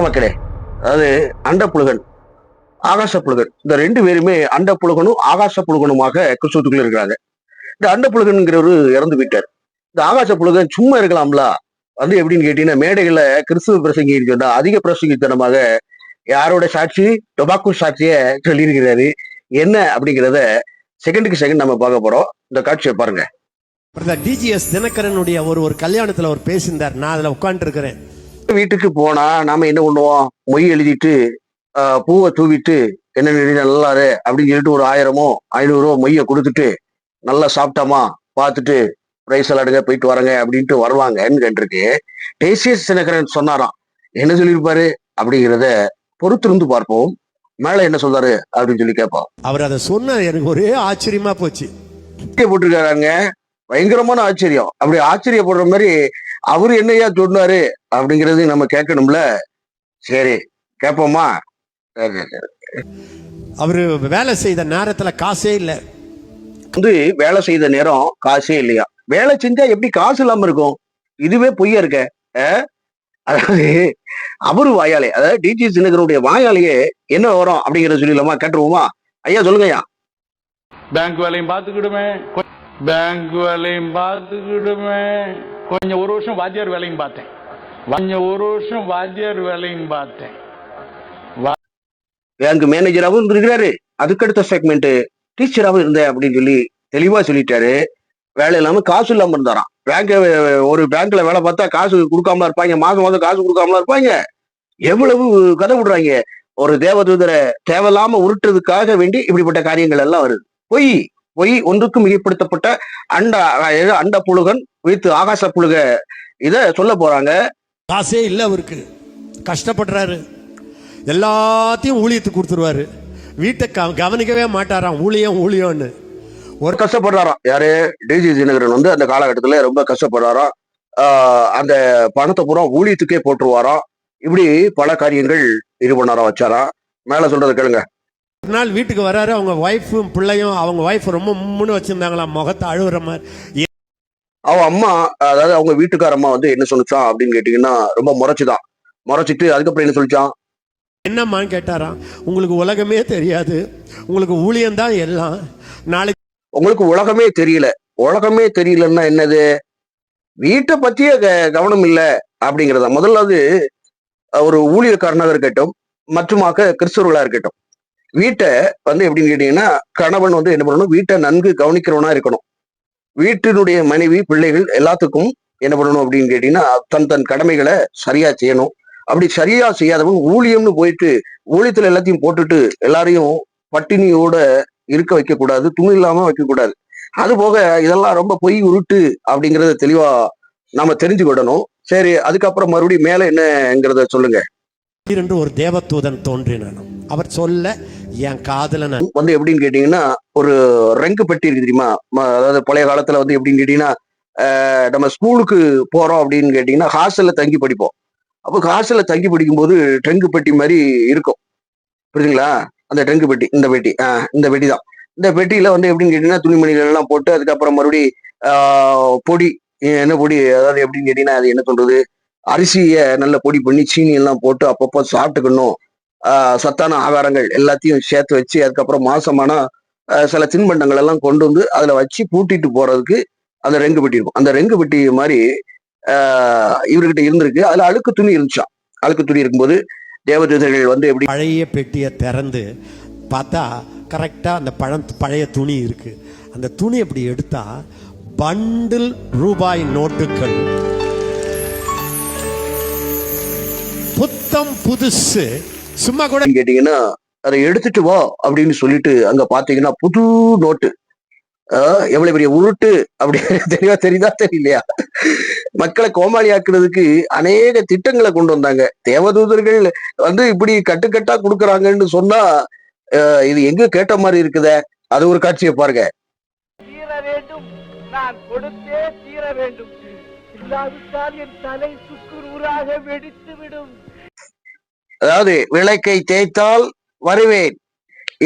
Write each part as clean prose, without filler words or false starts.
மக்களே, அதாவது அண்ட புழுகன், ஆகாச புழுகன், இந்த ரெண்டு பேருமே அண்ட புழுகனும் ஆகாச புழுகனுமாக கிறிஸ்துவுக்குள்ள இருக்கிறாங்க. இந்த அண்ட புழுகன்கிறவரு இறந்து போயிட்டார். இந்த ஆகாச புழுகன் சும்மா இருக்கலாம்ல. எப்படின்னு கேட்டீங்கன்னா, மேடைகள்ல கிறிஸ்துவ பிரசங்கி சொன்னா அதிக பிரசங்கித்தனமாக யாரோட சாட்சி, டொபாக்கோ சாட்சிய சொல்லியிருக்கிறாரு. என்ன அப்படிங்கிறத செகண்டுக்கு செகண்ட் நம்ம பார்க்க போறோம். இந்த காட்சியை பாருங்க. டிஜிஎஸ் தினகரனுடைய ஒரு கல்யாணத்துல அவர் பேசியிருந்தார். நான் அதுல உட்கார்ந்து இருக்கிறேன். வீட்டுக்கு போனா நாம என்ன பண்ணுவோம்? மொய் எழுதிட்டு பூவை தூவிட்டு என்ன நல்லாரு அப்படின்னு சொல்லிட்டு ஒரு 1000 500 மொய்யை கொடுத்துட்டு நல்லா சாப்பிட்டாமா பார்த்துட்டு பிரைஸ் விளாடுங்க போயிட்டு வரங்க அப்படின்ட்டு வருவாங்கன்னு கேட்டிருக்கு. டேசியஸ் தினகரன் சொன்னாராம். என்ன சொல்லியிருப்பாரு அப்படிங்கிறத பொறுத்திருந்து பார்ப்போம். மேல என்ன சொல்றாரு அப்படின்னு சொல்லி கேட்போம். அவர் அதை சொன்ன எனக்கு ஒரே ஆச்சரியமா போச்சு. போட்டிருக்காங்க, பயங்கரமான ஆச்சரியம். அப்படி ஆச்சரியப்படுற மாதிரி அவரு என்னையா சொன்னாரு அப்படிங்கிறது நம்ம கேட்கணும்ல. சரி கேட்போமா? அவரு வேலை செய்த நேரத்துல காசே இல்ல. வேலை செய்த நேரம் காசே இல்லையா? வேலை செஞ்சா எப்படி காசு இல்லாம இருக்கும்? இதுவே பொய்யா இருக்க. அதாவது அவரு வாயாலே, அதாவது டிஜி தினகரனுடைய வாயாலேயே என்ன வரும் அப்படிங்கறத சொல்லிடலாமா? கேட்டுருவோமா? ஐயா சொல்லுங்க ஐயா. பேங்க் வேலையும் பார்த்துக்கிடுமே, பேங்க் வேலையும் பார்த்துக்கிடுமே. கொஞ்சம் ஒரு வருஷம் வாத்தியார் வேலையும் பார்த்தேன். பேங்க் மேனேஜராகவும் இருக்கிறாரு. அதுக்கடுத்த செக்மெண்ட் டீச்சராகவும் இருந்தேன் அப்படின்னு சொல்லி தெளிவா சொல்லிட்டாரு. வேலை இல்லாம காசு இல்லாம இருந்தாராம். ஒரு பேங்க்ல வேலை பார்த்தா காசு கொடுக்காம இருப்பாங்க. மாதம் காசு கொடுக்காம இருப்பாங்க. எவ்வளவு கதை விடுறாங்க. ஒரு தேவதூதரை தேவையில்லாம உருட்டுறதுக்காக வேண்டி இப்படிப்பட்ட காரியங்கள் எல்லாம் வருது. பொய் ஒன்றுக்கும் மிகைப்படுத்தப்பட்ட அண்ட புழுகன் வைத்து ஆகாச புழுக இத சொல்ல போறாங்க. காசே இல்ல, அவருக்கு கஷ்டப்படுறாரு. எல்லாத்தையும் ஊழியத்துக்கு கொடுத்துருவாரு. வீட்டை கவனிக்கவே மாட்டாராம். ஊழியம்னு ஒரு கஷ்டப்படுறாராம். யாரு? டிஜி தினகரன் அந்த காலகட்டத்துல ரொம்ப கஷ்டப்படுறாராம். அந்த பணத்தை பூரா ஊழியத்துக்கே போட்டுருவாராம். இப்படி பல காரியங்கள் இது பண்ணாராம், வச்சாராம். மேல சொல்றதை கேளுங்க. ஒரு நாள் வீட்டுக்கு வராரு. அவங்க ஒய்ஃபும் பிள்ளையும், அவங்க ஒய்ஃப் ரொம்ப முன்னு வச்சிருந்தாங்களாம், முகத்தை அழுகுற மாதிரி. அவன் அம்மா, அதாவது அவங்க வீட்டுக்கார அம்மா என்ன சொல்லிச்சான் அப்படின்னு கேட்டீங்கன்னா, ரொம்ப முறைச்சுதான். முறைச்சிட்டு அதுக்கப்புறம் என்ன சொல்லிச்சான்? என்னம்மான்னு கேட்டாராம். உங்களுக்கு உலகமே தெரியாது, உங்களுக்கு ஊழியம் தான் எல்லாம். நாளைக்கு உங்களுக்கு உலகமே தெரியல. உலகமே தெரியலன்னா என்னது? வீட்டை பத்தியே கவனம் இல்லை அப்படிங்கிறத. முதல்ல ஒரு ஊழியக்காரனாக இருக்கட்டும், மற்றுமாக கிறிஸ்தவர்களா இருக்கட்டும், வீட்டை எப்படின்னு கேட்டீங்கன்னா, கணவன் என்ன பண்ணணும்? வீட்டை நன்கு கவனிக்கிறவனா இருக்கணும். வீட்டினுடைய மனைவி பிள்ளைகள் எல்லாத்துக்கும் என்ன பண்ணணும் அப்படின்னு கேட்டீங்கன்னா, தன் கடமைகளை சரியா செய்யணும். அப்படி சரியா செய்யாதவங்க ஊழியம்னு போயிட்டு ஊழியத்துல எல்லாத்தையும் போட்டுட்டு எல்லாரையும் பட்டினியோட இருக்க வைக்க கூடாது, துணி இல்லாம வைக்க கூடாது. அது போக இதெல்லாம் ரொம்ப பொய் உருட்டு அப்படிங்கறத தெளிவா நாம தெரிஞ்சுக்கிடணும். சரி, அதுக்கப்புறம் மறுபடியும் மேல என்னங்கிறத சொல்லுங்க. என்று ஒரு தேவதூதன் தோன்றினான். அவர் சொல்ல என் காதல எப்படின்னு கேட்டீங்கன்னா, ஒரு ரெங்கு பெட்டி இருக்கு தெரியுமா? அதாவது பழைய காலத்துல எப்படின்னு கேட்டீங்கன்னா, நம்ம ஸ்கூலுக்கு போறோம் அப்படின்னு கேட்டீங்கன்னா ஹாஸ்டல்ல தங்கி படிப்போம். அப்போ ஹாஸ்டல்ல தங்கி படிக்கும் போது ட்ரெங்கு பெட்டி மாதிரி இருக்கும், புரியுதுங்களா? அந்த ட்ரெங்கு பெட்டி, இந்த பெட்டி தான். இந்த பெட்டியில எப்படின்னு கேட்டீங்கன்னா, துணிமணிகள் எல்லாம் போட்டு அதுக்கப்புறம் மறுபடி பொடி, என்ன பொடி, அதாவது எப்படின்னு கேட்டீங்கன்னா, அது என்ன சொல்றது, அரிசிய நல்ல பொடி பண்ணி சீனி எல்லாம் போட்டு அப்பப்போ சாப்பிட்டுக்கணும். சத்தான ஆகாரங்கள் எல்லாத்தையும் சேர்த்து வச்சு அதுக்கப்புறம் மாசமான சில தின்பண்டங்கள் எல்லாம் கொண்டு அதுல வச்சு பூட்டிட்டு போறதுக்கு அந்த ரெங்கு பெட்டி இருக்கும். அந்த ரெங்கு பெட்டி மாதிரி இவர்கிட்ட இருந்திருக்கு. அதுல அழுக்கு துணி இருந்துச்சான். அழுக்கு துணி இருக்கும்போது தேவதூதர்கள் எப்படி பழைய பெட்டியை திறந்து பார்த்தா கரெக்டா அந்த பழைய துணி இருக்கு. அந்த துணி எப்படி எடுத்தா பண்டில் ரூபாய் நோட்டுகள், புத்தம் புதுசு. சும்மா கூட கேட்டீங்கன்னா, அதை எடுத்துட்டு வா அப்படின்னு சொல்லிட்டு அங்க பாத்தீங்கன்னா புது நோட்டு. எவ்வளவு பெரிய உருட்டு அப்படின்னு தெரியுதா தெரியலையா? மக்களை கோமாளியாக்குறதுக்கு அநேக திட்டங்களை கொண்டு வந்தாங்க. தேவதூதர்கள் இப்படி கட்டுக்கட்டா கொடுக்குறாங்கன்னு சொன்னா இது எங்க கேட்ட மாதிரி இருக்குதே. அது ஒரு காட்சியை பாருங்க. தீர வேண்டும், நான் கொடுத்தே தீர வேண்டும், இல்லாவிட்டால் என் தலை சுக்குநூறாக வெடித்து விடும். அதாவது விளக்கை தேய்த்தால் வருவேன்,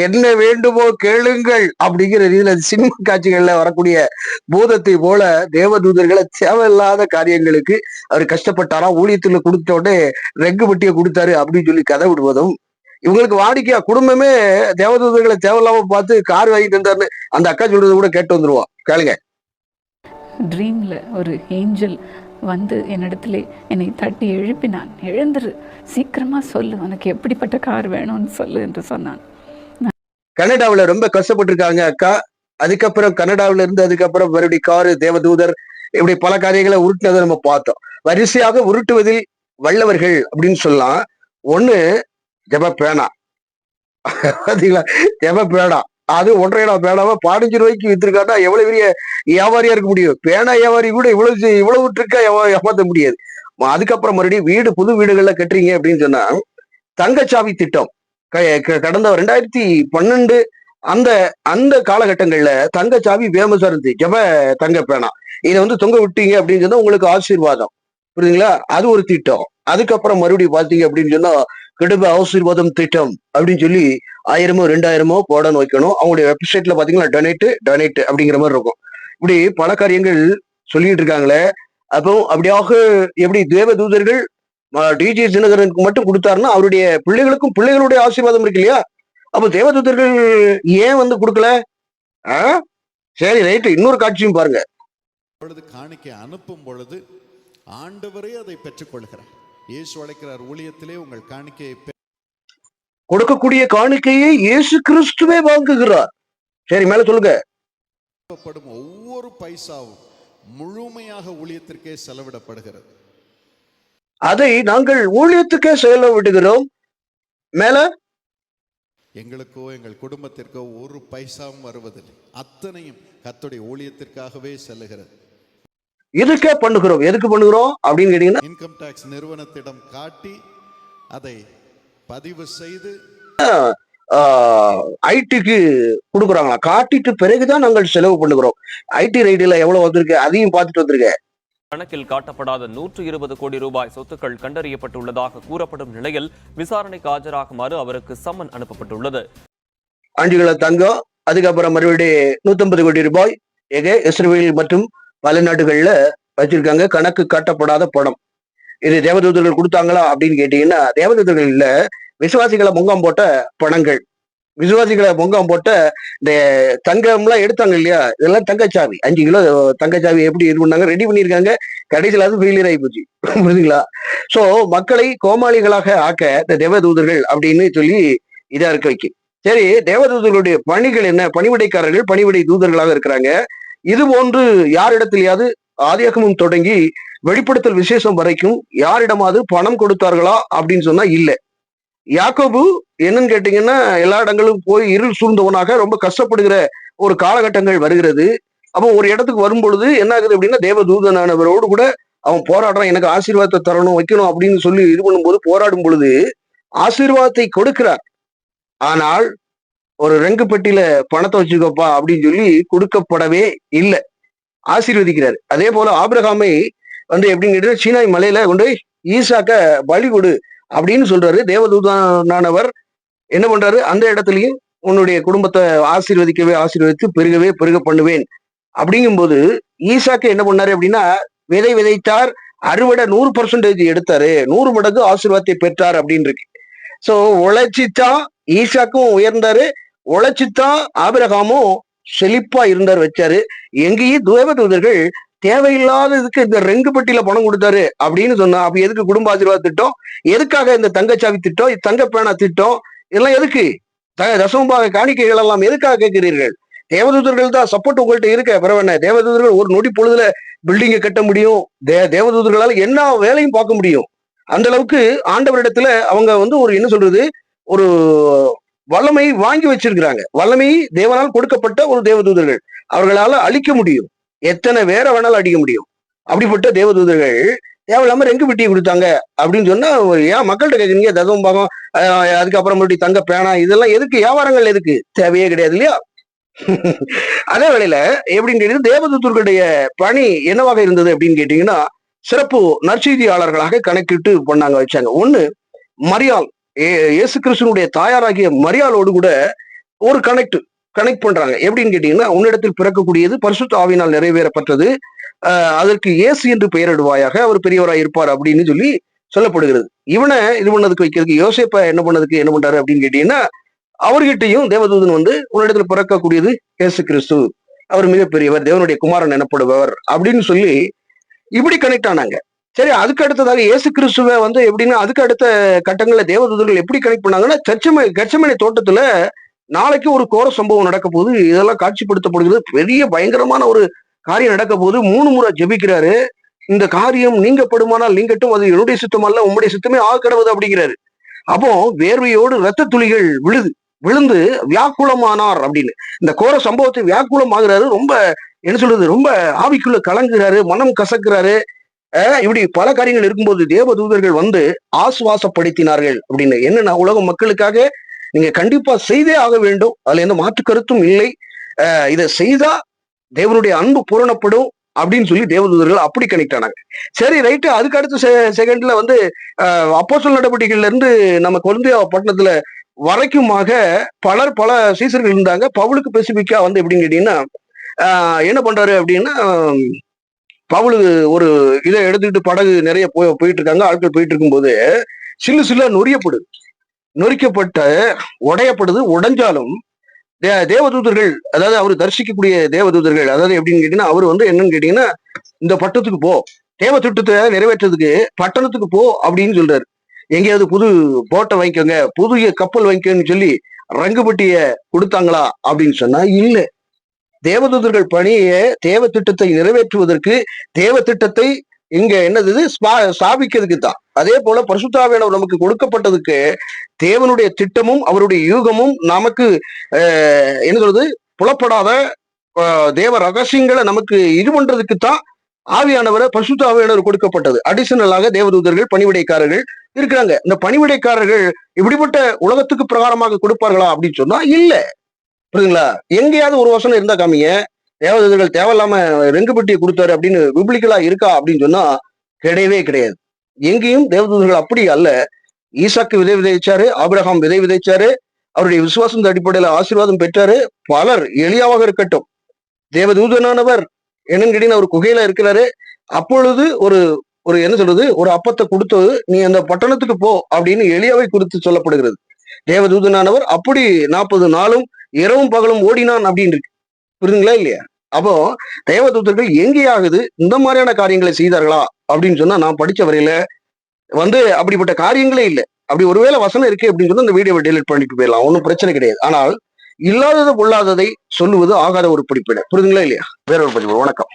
என்ன வேண்டுமோ கேளுங்கள் அப்படிங்கிற ரீதியில சினிமா காட்சிகள்ல வரக்கூடிய பூதத்தை போல தேவதூதர்களை தேவையில்லாத காரியங்களுக்கு அவர் கஷ்டப்பட்டாரா, ஊழியத்துல கொடுத்த உடனே ரெக்கு பட்டியை கொடுத்தாரு அப்படின்னு சொல்லி கதை விடுவதும், இவங்களுக்கு வாடிக்கையா குடும்பமே தேவதூதர்களை தேவையில்லாம பார்த்து கார் வாங்கிட்டு இருந்தாருன்னு அந்த அக்கா சொல்றது கூட கேட்டு வந்துருவோம். கேளுங்க. ட்ரீமில் ஒரு ஏஞ்சல் வந்து என்னிடத்துல என்னை தட்டி எழுப்பினான். எழுந்துரு, சீக்கிரமாக சொல்லு, உனக்கு எப்படிப்பட்ட கார் வேணும்னு சொல்லு என்று சொன்னான். கனடாவில் ரொம்ப கஷ்டப்பட்டிருக்காங்க அக்கா. அதுக்கப்புறம் கனடாவில இருந்து அதுக்கப்புறம் மறுபடியும் காரு, தேவதூதர், இப்படி பல காரியங்களை உருட்டுனதை நம்ம பார்த்தோம். வரிசையாக உருட்டுவதில் வல்லவர்கள் அப்படின்னு சொல்லலாம். ஒண்ணு ஜெப பேனா. பாத்தீங்களா, ஜெப பேனா. அது 1.5 பேனாவை 15 ரூபாய்க்கு வித்திருக்காட்டா எவ்வளவு பெரிய வியாபாரியா இருக்க முடியும்? பேனா வியாபாரி கூட இவ்வளவு ட்ரிக்கா ஏமாத்த முடியாது. அதுக்கப்புறம் மறுபடியும் வீடு, புது வீடுகள்ல கட்டுறீங்க அப்படின்னு சொன்னா தங்கச்சாவி திட்டம் கடந்த 2012 அந்த அந்த காலகட்டங்கள்ல தங்கச்சாவி ஃபேமஸா இருந்துச்சு. ஜெப தங்க பேனா. இதை வந்து தொங்க விட்டீங்க அப்படின்னு சொன்னா உங்களுக்கு ஆசீர்வாதம். புரியுதுங்களா? அது ஒரு திட்டம். அதுக்கப்புறம் மறுபடியும் பாத்தீங்க அப்படின்னு சொன்னா குடும்ப ஆசீர்வாதம் திட்டம் அப்படின்னு சொல்லி 1000 2000 போடணும் வைக்கணும். அவங்களுடைய வெப்சைட்ல பாத்தீங்கன்னா டொனேட் அப்படிங்கிற மாதிரி இருக்கும். இப்படி பல காரியங்கள் சொல்லிட்டு இருக்காங்களே. அப்போ அப்படியாக எப்படி தேவதூதர்கள் டிஜே தினகரனுக்கு மட்டும் கொடுத்தாருன்னா அவருடைய பிள்ளைகளுக்கும் பிள்ளைகளுடைய ஆசீர்வாதம் இருக்கு இல்லையா? அப்போ தேவதூதர்கள் ஏன் வந்து கொடுக்கல? சரி, ரைட்டு. இன்னொரு காட்சியும் பாருங்க. காணிக்கை அனுப்பும் பொழுது ஆண்டவரே அதை பெற்றுக்கொள்கிறார். இயேசு அழைக்கிறார், ஊழியத்திலே உங்கள் காணிக்கையை கொடுக்கக்கூடிய காணிக்கையை இயேசு கிறிஸ்துவே வாங்குகிறார். சரி, மேல சொல்லுங்க. ஒவ்வொரு பைசாவும் முழுமையாக ஊழியத்திற்கே செலவிடப்படுகிறது. அதை நாங்கள் ஊழியத்துக்கே செலவிடுகிறோம். மேல எங்களுக்கோ எங்கள் குடும்பத்திற்கோ ஒரு பைசாவும் வருவதில்லை. அத்தனையும் கர்த்தருடைய ஊழியத்திற்காகவே செல்லுகிறது. இதுக்கே பண்ணுகிறோம். எதுக்கு பண்ணுகிறோம் அப்படின்னு கேட்டீங்கன்னா, இன்கம் டாக்ஸ் நிறுவனத்திடம் காட்டி அதை பதிவு செய்து ஐடிக்கு கொடுக்குறாங்களா, காட்டிட்டு பிறகுதான் நாங்கள் செலவு பண்ணுகிறோம். ஐடி ரைடுல எவ்வளவு வந்திருக்கு அதையும் பார்த்துட்டு வந்திருக்கேன். கணக்கில் காட்டப்படாத 120 கோடி ரூபாய் சொத்துக்கள் கண்டறியப்பட்டுள்ளதாக கூறப்படும் நிலையில் விசாரணைக்கு ஆஜராகுமாறு அவருக்கு சம்மன் அனுப்பப்பட்டுள்ளது. 5 கிலோ தங்கம், அதுக்கப்புறம் மறுபடியும் 150 கோடி ரூபாய் இஸ்ரேல் மற்றும் பல நாடுகள்ல வச்சிருக்காங்க. கணக்கு காட்டப்படாத பணம். இது தேவதூதர்கள் கொடுத்தாங்களா அப்படின்னு கேட்டீங்கன்னா, தேவதூதர்கள் இல்ல, விசுவாசிகளை முங்காம் போட்ட பணங்கள். விசுவாசிகளை முங்காம் போட்ட இந்த தங்கம்லாம் எடுத்தாங்க இல்லையா, இதெல்லாம் தங்கச்சாவி. 5 கிலோ தங்கச்சாவி எப்படி இது பண்ணாங்க, ரெடி பண்ணியிருக்காங்க. கடைசியில் அது ஃபெயிலியர் ஆகி போச்சு. புரியுதுங்களா? சோ மக்களை கோமாளிகளாக ஆக்க இந்த தேவதூதர்கள் அப்படின்னு சொல்லி இதா இருக்க வைக்க. சரி, தேவதூதர்களுடைய பணிகள் என்ன? பணிவிடைக்காரர்கள், பணிவிடை தூதர்களாக இருக்கிறாங்க. இது போன்று யாரிடத்திலேயாவது ஆதியாகமம் தொடங்கி வெளிப்படுத்தல் விசேஷம் வரைக்கும் யாரிடமாவது பணம் கொடுத்தார்களா அப்படின்னு சொன்னா இல்ல. யாக்கோபு என்னன்னு கேட்டீங்கன்னா, எல்லா இடங்களும் போய் இருள் சூழ்ந்தவனாக ரொம்ப கஷ்டப்படுகிற ஒரு காலகட்டங்கள் வருகிறது. அப்போ ஒரு இடத்துக்கு வரும் பொழுது என்ன ஆகுது அப்படின்னா, தேவதூதனானவரோடு கூட அவன் போராடுறான். எனக்கு ஆசீர்வாதத்தை தரணும், வைக்கணும் அப்படின்னு சொல்லி இது பண்ணும்போது, போராடும் பொழுது ஆசீர்வாதத்தை கொடுக்கிறார். ஆனால் ஒரு ரெங்கு பெட்டியில பணத்தை வச்சுக்கப்பா அப்படின்னு சொல்லி கொடுக்கப்படவே இல்லை. ஆசீர்வதிக்கிறார். அதே போல ஆபிரகாமை வந்து எப்படின்னு கேட்டீங்கன்னா, சீனாய் மலையில கொண்டு ஈசாக்க பலி கொடு அப்படின்னு சொல்றாரு. தேவதூதனானவர் என்ன பண்றாரு? அந்த இடத்துலயும் உன்னுடைய குடும்பத்தை ஆசீர்வதித்து பெருக பண்ணுவேன் அப்படிங்கும்போது ஈசாக்கு என்ன பண்ணாரு அப்படின்னா, விதை விதைத்தார், அறுவடை 100% எடுத்தாரு, 100 மடங்கு ஆசீர்வாதத்தை பெற்றார் அப்படின்னு இருக்கு. சோ உழைச்சித்தான் ஈசாக்கும் உயர்ந்தாரு, உழைச்சித்தான் ஆபிரகாமும் செழிப்பா இருந்தார், வச்சாரு. எங்கேயும் தேவதூதர்கள் தேவையில்லாததுக்கு இந்த ரெங்கு பெட்டியில பணம் கொடுத்தாரு அப்படின்னு சொன்னா, அப்ப எதுக்கு குடும்ப ஆசீர்வாத திட்டம்? எதுக்காக இந்த தங்கச்சாவி திட்டம், தங்க பேனா திட்டம், இதெல்லாம் எதுக்கு? தசமபாக காணிக்கைகள் எல்லாம் எதுக்காக கேட்கிறீர்கள்? தேவதூதர்கள் தான் சப்போர்ட் உங்கள்கிட்ட இருக்க. பரவாயில்ல, தேவதூதர்கள் ஒரு நொடி பொழுதுல பில்டிங்கை கட்ட முடியும். தேவதூதர்களால என்ன வேலையும் பார்க்க முடியும். அந்த அளவுக்கு ஆண்டவரிடத்துல அவங்க வந்து ஒரு என்ன சொல்றது, ஒரு வல்லமை வாங்கி வச்சிருக்கிறாங்க. வல்லமை தேவனால் கொடுக்கப்பட்ட ஒரு தேவதூதர்கள். அவர்களால அழிக்க முடியும், எத்தனை வேற வேணாலும் அடிக்க முடியும். அப்படிப்பட்ட தேவதூதர்கள் தேவையில்லாம ரெங்கு பெட்டியை கொடுத்தாங்க அப்படின்னு சொன்னா, ஏன் மக்கள்கிட்ட கேட்குறீங்க? தசம பாகம், அதுக்கப்புறம் மறுபடியும் தங்க பேனா, இதெல்லாம் எதுக்கு? வியாபாரங்கள் எதுக்கு? தேவையே கிடையாது இல்லையா? அதே வேளையில எப்படின்னு கேட்டீங்கன்னா, தேவதூதர்களுடைய பணி என்னவாக இருந்தது அப்படின்னு கேட்டீங்கன்னா, சிறப்பு நற்செய்தியாளர்களாக கணக்கிட்டு பண்ணாங்க, வச்சாங்க. ஒண்ணு, மரியாள், இயேசு கிறிஸ்துவனுடைய தாயாராகிய மரியாளோடு கூட ஒரு கனெக்ட் பண்றாங்க. எப்படின்னு கேட்டீங்கன்னா, உன்னிடத்தில் பிறக்கக்கூடியது பரிசுத்த ஆவியினால் நிறைவேறப்பட்டது, அதற்கு இயேசு என்று பெயரிடுவாயாக, அவர் பெரியவராய் இருப்பார் அப்படின்னு சொல்லி சொல்லப்படுகிறது. இவனை இது பண்ணதுக்கு வைக்கிறதுக்கு யோசேப்ப என்ன பண்றாரு அப்படின்னு கேட்டீங்கன்னா, அவர்கிட்டையும் தேவதூதன் வந்து உன்னிடத்தில் பிறக்கக்கூடியது இயேசு கிறிஸ்து, அவர் மிகப்பெரியவர், தேவனுடைய குமாரன் எனப்படுபவர் அப்படின்னு சொல்லி இப்படி கனெக்ட் ஆனாங்க. சரி, அதுக்கு அடுத்ததாக இயேசு கிறிஸ்துவ வந்து எப்படின்னா, அதுக்கு அடுத்த கட்டங்கள்ல தேவதூதர்கள் எப்படி கனெக்ட் பண்ணாங்கன்னா, கெத்செமனே தோட்டத்துல நாளைக்கு ஒரு கோர சம்பவம் நடக்க போகுது, இதெல்லாம் காட்சிப்படுத்தப்படுகிறது, பெரிய பயங்கரமான ஒரு காரியம் நடக்க போகுது, 3 முறை ஜெபிக்கிறாரு. இந்த காரியம் நீங்கப்படுமானால் நீங்கட்டும், அது என்னுடைய சித்தம் அல்ல, உம்முடைய சித்தமே ஆக கடவுது அப்படிங்கிறாரு. அப்போ வேர்வையோடு ரத்த துளிகள் விழுந்து வியாக்குலமானார் அப்படின்னு இந்த கோர சம்பவத்தை வியாக்குலம் ஆகுறாரு. ரொம்ப என்ன சொல்றது, ரொம்ப ஆவிக்குள்ள கலங்குறாரு, மனம் கசக்குறாரு. இப்படி பல காரியங்கள் இருக்கும்போது தேவதூதர்கள் வந்து ஆசுவாசப்படுத்தினார்கள் அப்படின்னு. என்னன்னா, உலக மக்களுக்காக நீங்க கண்டிப்பா செய்தே ஆக வேண்டும், அதுல எந்த மாற்று கருத்தும் இல்லை, இதை செய்தா தேவனுடைய அன்பு பூரணப்படும் அப்படின்னு சொல்லி தேவதூதர்கள் அப்படி கனெக்ட் ஆனாங்க. சரி, ரைட்டு. அதுக்கு அடுத்த செகண்ட்ல வந்து அப்போஸ்தலர் நடவடிக்கைகள்ல இருந்து நம்ம கொரிந்தியா பட்டணத்துல வரைக்குமாக பல சீசர்கள் இருந்தாங்க. பவுலுக்கு ஸ்பெசிபிக்கா வந்து எப்படின்னு கேட்டீங்கன்னா, என்ன பண்றாரு அப்படின்னா, பவுலு ஒரு இதை எடுத்துக்கிட்டு படகு நிறைய போயிட்டு இருக்காங்க, ஆட்கள் போயிட்டு இருக்கும்போது சில்ல நொறிக்கப்பட்ட உடையப்படுது. உடைஞ்சாலும் தேவதூதர்கள், அதாவது அவர் தரிசிக்கக்கூடிய தேவதூதர்கள், அதாவது எப்படின்னு கேட்டீங்கன்னா, அவர் வந்து என்னன்னு கேட்டீங்கன்னா, இந்த பட்டணத்துக்கு போ, தேவ திட்டத்தை நிறைவேற்றதுக்கு பட்டணத்துக்கு போ அப்படின்னு சொல்றாரு. எங்கேயாவது புது போட்டை வாங்கிக்கோங்க, புதிய கப்பல் வாங்கிக்கோன்னு சொல்லி ரங்குபட்டிய கொடுத்தாங்களா அப்படின்னு சொன்னா இல்ல. தேவதூதர்கள் பணியை தேவ திட்டத்தை நிறைவேற்றுவதற்கு, தேவ திட்டத்தை இங்க என்னது ஸ்தாபிக்கிறதுக்கு தான். அதே போல பரிசுத்த ஆவியானவர் நமக்கு கொடுக்கப்பட்டதுக்கு தேவனுடைய திட்டமும் அவருடைய யூகமும் நமக்கு என்ன சொல்றது புலப்படாத தேவ ரகசியங்களை நமக்கு இது பண்றதுக்கு தான் ஆவியானவரை பரிசுத்த ஆவியானவர் கொடுக்கப்பட்டது. அடிஷனலாக தேவதூதர்கள் பணிவிடைக்காரர்கள் இருக்கிறாங்க. இந்த பணிவிடைக்காரர்கள் இப்படிப்பட்ட உலகத்துக்கு பிரகாரமாக கொடுப்பார்களா அப்படின்னு சொன்னா இல்ல. புரியுதுங்களா? எங்கேயாவது ஒரு வசனம் இருந்தா காமிங்க, தேவதூதர்கள் தேவையில்லாம ரெங்குபட்டியை கொடுத்தாரு அப்படின்னு பிப்ளிக்கலா இருக்கா அப்படின்னு சொன்னா கிடையவே கிடையாது. எங்கேயும் தேவதூதர்கள் அப்படி அல்ல. ஈசாக்கு விதை விதைச்சாரு, ஆபிரகாம் விதை விதைச்சாரு, அவருடைய விசுவாசம் அடிப்படையில ஆசீர்வாதம் பெற்றாரு. பலர் எளியாவாக இருக்கட்டும், தேவதூதனானவர் என்னன்னு கேட்டீங்கன்னா அவர் குகையில இருக்கிறாரு. அப்பொழுது ஒரு என்ன சொல்றது, ஒரு அப்பத்தை கொடுத்து நீ அந்த பட்டணத்துக்கு போ அப்படின்னு எளியாவை குறித்து சொல்லப்படுகிறது. தேவதூதனானவர் அப்படி 40 நாளும் இரவும் பகலும் ஓடினான் அப்படின்னு இருக்கு. புரியுதுங்களா இல்லையா? அப்போ தேவதூதர்கள் எங்கேயாகுது இந்த மாதிரியான காரியங்களை செய்தார்களா அப்படின்னு சொன்னா, நான் படிச்ச வரையில வந்து அப்படிப்பட்ட காரியங்களே இல்லை. அப்படி ஒருவேளை வசனம் இருக்கு அப்படின்னு சொன்னா இந்த வீடியோவை டெலிட் பண்ணிட்டு போயிடலாம், ஒன்றும் பிரச்சனை கிடையாது. ஆனால் இல்லாததை பொல்லாததை சொல்லுவது ஆகாத ஒரு படிப்பினை. புரியுதுங்களா இல்லையா? வேற ஒரு படிப்பு. வணக்கம்.